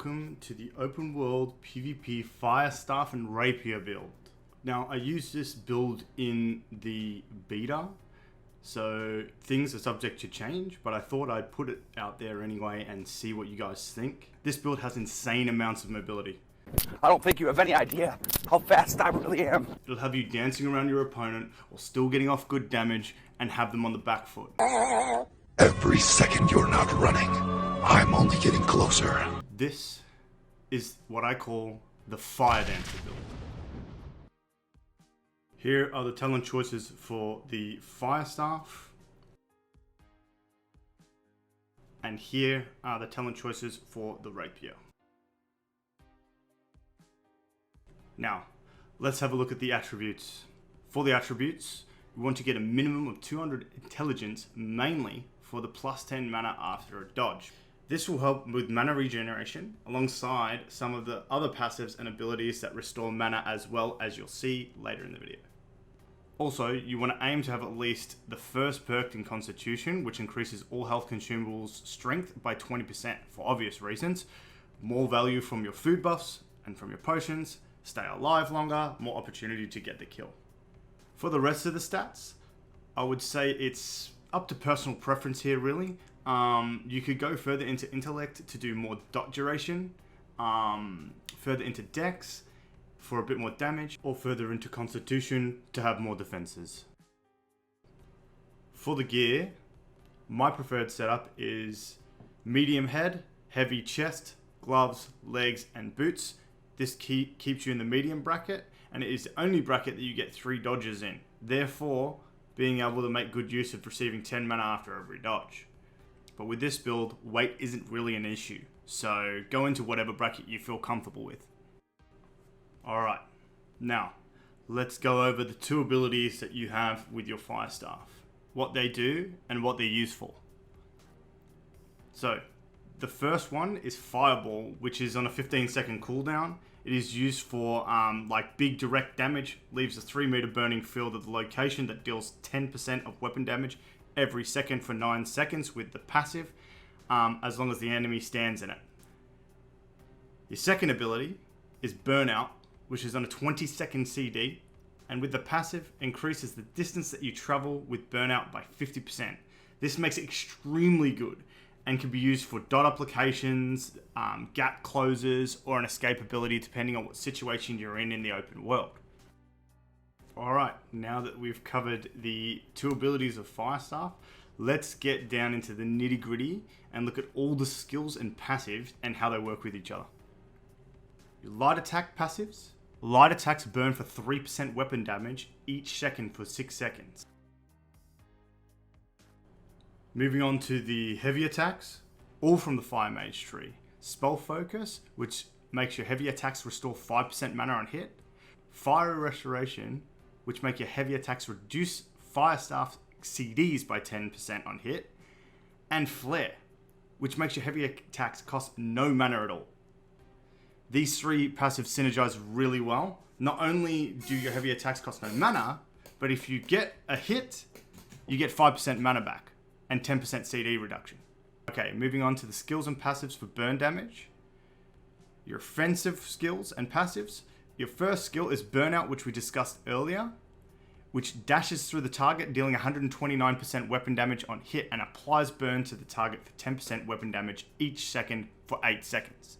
welcome to the open world PvP Fire Staff and Rapier build. Now I used this build in the beta, so things are subject to change, but I thought I'd put it out there anyway and see what you guys think. This build has insane amounts of mobility. I don't think you have any idea how fast I really am. It'll have you dancing around your opponent while still getting off good damage and have them on the back foot. Every second you're not running, I'm only getting closer. This is what I call the Fire Dancer build. Here are the talent choices for the Fire Staff. And here are the talent choices for the Rapier. Now, let's have a look at the attributes. For the attributes, we want to get a minimum of 200 intelligence, mainly for the plus 10 mana after a dodge. This will help with mana regeneration, alongside some of the other passives and abilities that restore mana as well, as you'll see later in the video. Also, you want to aim to have at least the first perk in Constitution, which increases all health consumables strength by 20% for obvious reasons. More value from your food buffs and from your potions, stay alive longer, more opportunity to get the kill. For the rest of the stats, I would say it's up to personal preference here really. You could go further into intellect to do more dot duration, further into dex for a bit more damage, or further into constitution to have more defenses. For the gear, my preferred setup is medium head, heavy chest, gloves, legs and boots. This keeps you in the medium bracket, and it is the only bracket that you get 3 dodges in. Therefore, being able to make good use of receiving 10 mana after every dodge. But with this build, weight isn't really an issue, so go into whatever bracket you feel comfortable with. Alright, now let's go over the 2 abilities that you have with your Fire Staff, what they do and what they're used for. So, the first one is Fireball, which is on a 15-second cooldown. It is used for like big direct damage, leaves a 3-meter burning field at the location that deals 10% of weapon damage every second for 9 seconds with the passive, as long as the enemy stands in it. Your second ability is Burnout, which is on a 20-second CD, and with the passive increases the distance that you travel with Burnout by 50%. This makes it extremely good and can be used for dot applications, gap closes, or an escape ability depending on what situation you're in the open world. Alright, now that we've covered the 2 abilities of Fire Staff, let's get down into the nitty gritty and look at all the skills and passives and how they work with each other. Your light attack passives. Light attacks burn for 3% weapon damage each second for 6 seconds. Moving on to the heavy attacks, all from the Fire Mage tree. Spell Focus, which makes your heavy attacks restore 5% mana on hit. Fire Restoration, which make your heavy attacks reduce Fire Staff CDs by 10% on hit. And Flare, which makes your heavy attacks cost no mana at all. These 3 passives synergize really well. Not only do your heavy attacks cost no mana, but if you get a hit, you get 5% mana back and 10% CD reduction. Okay, moving on to the skills and passives for burn damage. Your offensive skills and passives. Your first skill is Burnout, which we discussed earlier, which dashes through the target, dealing 129% weapon damage on hit and applies burn to the target for 10% weapon damage each second for 8 seconds.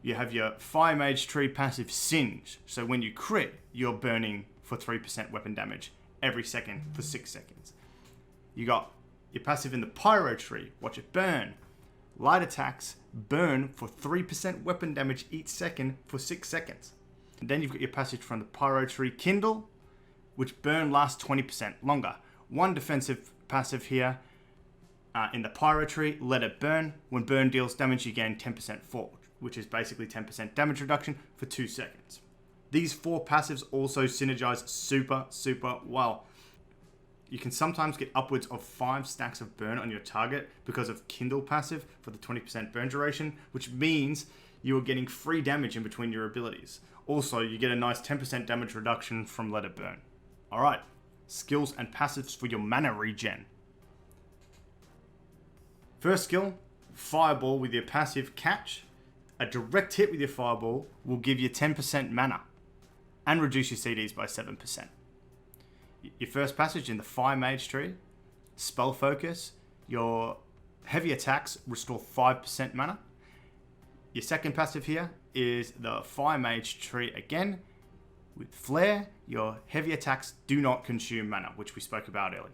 You have your Fire Mage tree passive Singe, so when you crit, you're burning for 3% weapon damage every second for 6 seconds. You got your passive in the Pyro tree, Watch It Burn. Light attacks burn for 3% weapon damage each second for 6 seconds. And then you've got your passive from the Pyro tree Kindle, which burn lasts 20% longer. One defensive passive here in the Pyro tree, Let It Burn. When burn deals damage, you gain 10% forward, which is basically 10% damage reduction for 2 seconds. These 4 passives also synergize super well. You can sometimes get upwards of 5 stacks of burn on your target because of Kindle passive for the 20% burn duration, which means you are getting free damage in between your abilities. Also, you get a nice 10% damage reduction from Let It Burn. Alright, skills and passives for your mana regen. First skill, Fireball with your passive Catch. A direct hit with your fireball will give you 10% mana and reduce your CDs by 7%. Your first passage in the Fire Mage tree, Spell Focus, your heavy attacks restore 5% mana. Your second passive here is the Fire Mage tree again. With Flare, your heavy attacks do not consume mana, which we spoke about earlier.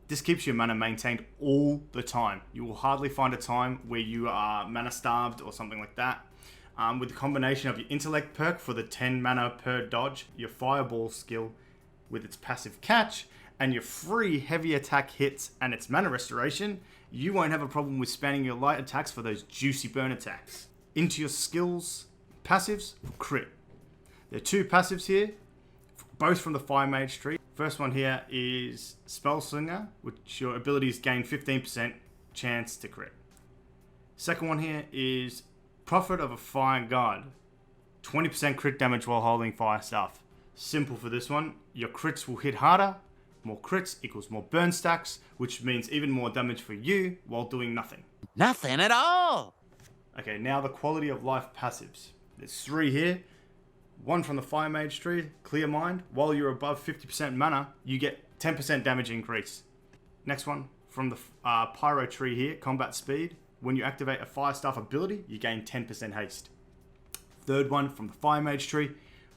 This keeps your mana maintained all the time. You will hardly find a time where you are mana starved or something like that. With the combination of your intellect perk for the 10 mana per dodge, your fireball skill with its passive catch, and your free heavy attack hits and its mana restoration, you won't have a problem with spamming your light attacks for those juicy burn attacks. Into your skills, passives, crit. There are two passives here, both from the Fire Mage tree. First one here is Spell Slinger, which your abilities gain 15% chance to crit. Second one here is Prophet of a Fire Guard, 20% crit damage while holding fire staff. Simple for this one, your crits will hit harder. More crits equals more burn stacks, which means even more damage for you while doing nothing. Nothing at all! Okay, now the quality of life passives. There's three here. One from the Fire Mage tree, Clear Mind. While you're above 50% mana, you get 10% damage increase. Next one from the Pyro tree here, Combat Speed. When you activate a Fire Staff ability, you gain 10% haste. Third one from the Fire Mage tree,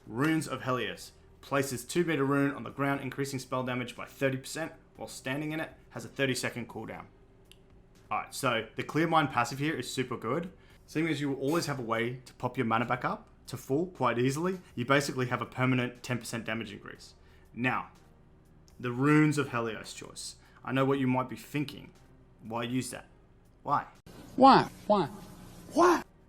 Runes of Helios. Places 2-meter rune on the ground, increasing spell damage by 30% while standing in it, has a 30-second cooldown. Alright, so the Clear Mind passive here is super good. Seeing as you will always have a way to pop your mana back up to full quite easily, you basically have a permanent 10% damage increase. Now, the Runes of Helios choice. I know what you might be thinking. Why use that? Why? Why?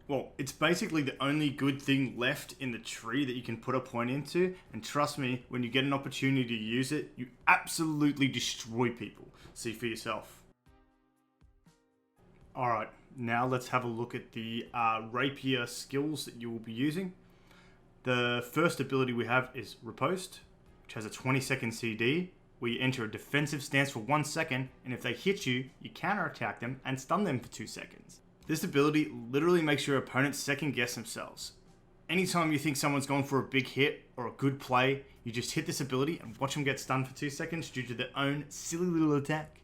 Well, it's basically the only good thing left in the tree that you can put a point into, and trust me, when you get an opportunity to use it, you absolutely destroy people. See for yourself. Alright, now let's have a look at the rapier skills that you will be using. The first ability we have is Riposte, which has a 20-second CD, where you enter a defensive stance for 1 second, and if they hit you, you counterattack them and stun them for 2 seconds. This ability literally makes your opponents second guess themselves. Anytime you think someone's gone for a big hit or a good play, you just hit this ability and watch them get stunned for 2 seconds due to their own silly little attack.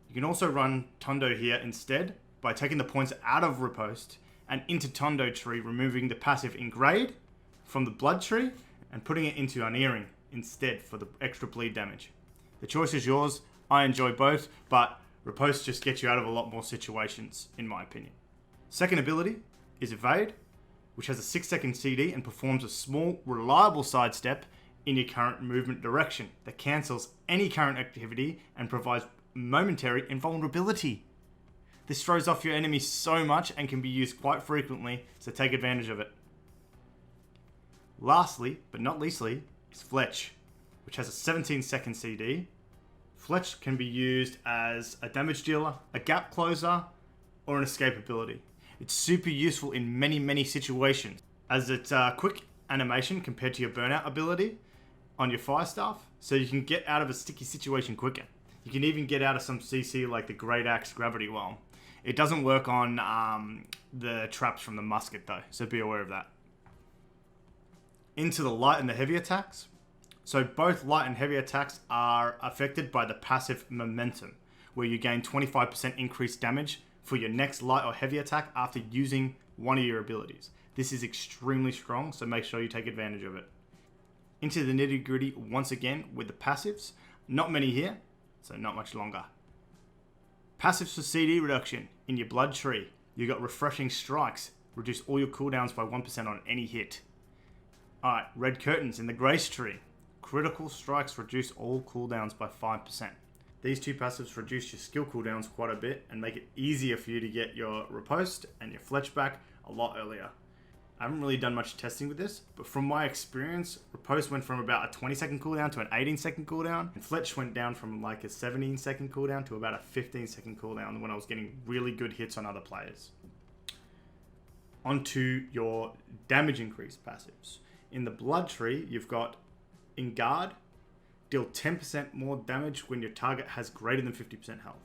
You can also run Tondo here instead by taking the points out of Riposte and into Tondo tree, removing the passive Engrade from the Blood tree and putting it into Unearing instead for the extra bleed damage. The choice is yours. I enjoy both, but Riposte just gets you out of a lot more situations, in my opinion. Second ability is Evade, which has a 6-second CD and performs a small, reliable sidestep in your current movement direction that cancels any current activity and provides momentary invulnerability. This throws off your enemy so much and can be used quite frequently, so take advantage of it. Lastly, but not leastly, is Fletch, which has a 17-second CD. Fletch can be used as a damage dealer, a gap closer, or an escape ability. It's super useful in many situations, as it's a quick animation compared to your burnout ability on your fire staff, so you can get out of a sticky situation quicker. You can even get out of some CC like the Great Axe Gravity Whelm. It doesn't work on the traps from the musket though, so be aware of that. Into the light and the heavy attacks. So both light and heavy attacks are affected by the passive Momentum, where you gain 25% increased damage for your next light or heavy attack after using one of your abilities. This is extremely strong, so make sure you take advantage of it. Into the nitty gritty once again with the passives. Not many here, so not much longer. Passives for CD reduction. In your Blood tree, you got Refreshing Strikes. Reduce all your cooldowns by 1% on any hit. Alright, Red Curtains in the Grace tree. Critical Strikes reduce all cooldowns by 5%. These two passives reduce your skill cooldowns quite a bit and make it easier for you to get your Riposte and your Fletch back a lot earlier. I haven't really done much testing with this, but from my experience, Riposte went from about a 20-second cooldown to an 18-second cooldown, and Fletch went down from like a 17-second cooldown to about a 15-second cooldown when I was getting really good hits on other players. Onto your damage increase passives. In the Blood tree, you've got In Guard, deal 10% more damage when your target has greater than 50% health.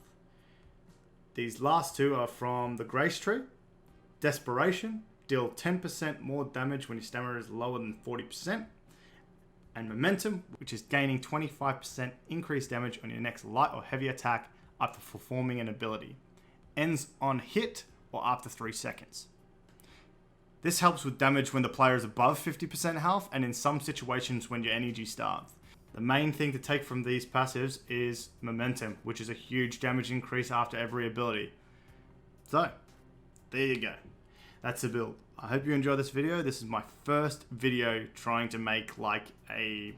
These last two are from the Grace tree. Desperation, deal 10% more damage when your stamina is lower than 40%. And Momentum, which is gaining 25% increased damage on your next light or heavy attack after performing an ability. Ends on hit or after 3 seconds. This helps with damage when the player is above 50% health and in some situations when your energy starves. The main thing to take from these passives is Momentum, which is a huge damage increase after every ability. So, there you go. That's the build. I hope you enjoyed this video. This is my first video trying to make like a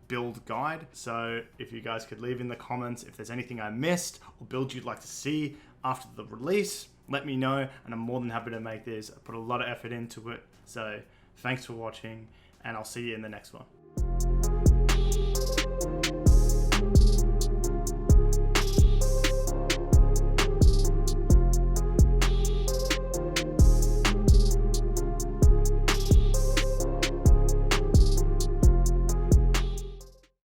build guide. So if you guys could leave in the comments if there's anything I missed or build you'd like to see after the release, let me know and I'm more than happy to make this. I put a lot of effort into it. So thanks for watching and I'll see you in the next one.